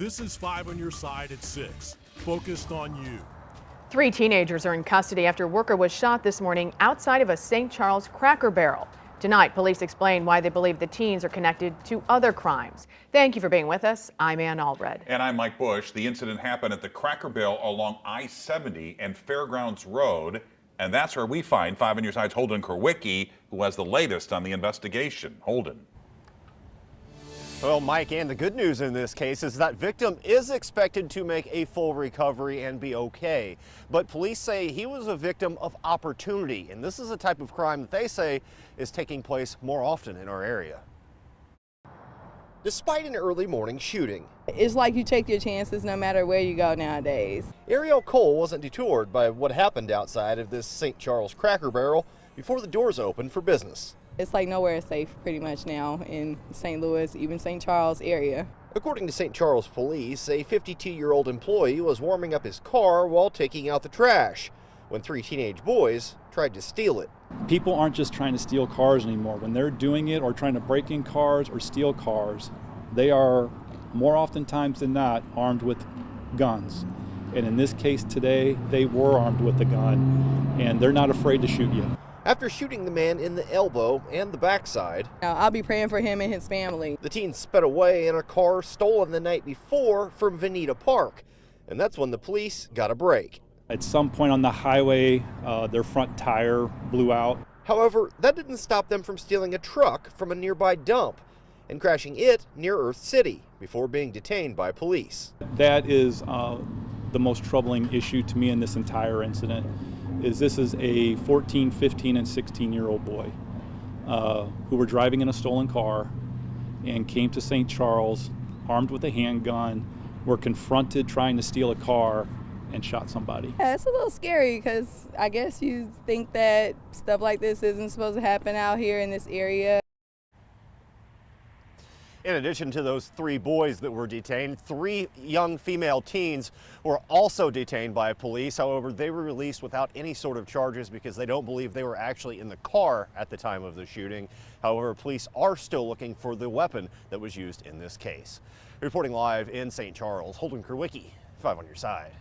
This is 5 on your side at 6. Focused on you. 3 teenagers are in custody after a worker was shot this morning outside of a St. Charles Cracker Barrel. Tonight, police explain why they believe the teens are connected to other crimes. Thank you for being with us. I'm Ann Allred. And I'm Mike Bush. The incident happened at the Cracker Barrel along I-70 and Fairgrounds Road. And that's where we find 5 on your side's Holden Kurwicki, who has the latest on the investigation. Holden. Well, Mike, and the good news in this case is that victim is expected to make a full recovery and be okay. But police say he was a victim of opportunity, and this is a type of crime that they say is taking place more often in our area. Despite an early morning shooting, it's like you take your chances no matter where you go nowadays. Ariel Cole wasn't detoured by what happened outside of this St. Charles Cracker Barrel before the doors opened for business. It's like nowhere is safe pretty much now in St. Louis, even St. Charles area. According to St. Charles police, a 52-year-old employee was warming up his car while taking out the trash when 3 teenage boys tried to steal it. People aren't just trying to steal cars anymore. When they're doing it or trying to break in cars or steal cars, they are more oftentimes than not armed with guns. And in this case today, they were armed with a gun, and they're not afraid to shoot you. After shooting the man in the elbow and the backside, I'll be praying for him and his family. The teen sped away in a car stolen the night before from Veneta Park, and that's when the police got a break. At some point on the highway, their front tire blew out. However, that didn't stop them from stealing a truck from a nearby dump and crashing it near Earth City before being detained by police. That is the most troubling issue to me in this entire incident. This is a 14, 15, and 16-year-old boy who were driving in a stolen car and came to St. Charles armed with a handgun, were confronted trying to steal a car, and shot somebody. Yeah, it's a little scary because I guess you think that stuff like this isn't supposed to happen out here in this area. In addition to those 3 boys that were detained, 3 young female teens were also detained by police. However, they were released without any sort of charges because they don't believe they were actually in the car at the time of the shooting. However, police are still looking for the weapon that was used in this case. Reporting live in St. Charles, Holden Kurwicki, 5 on your side.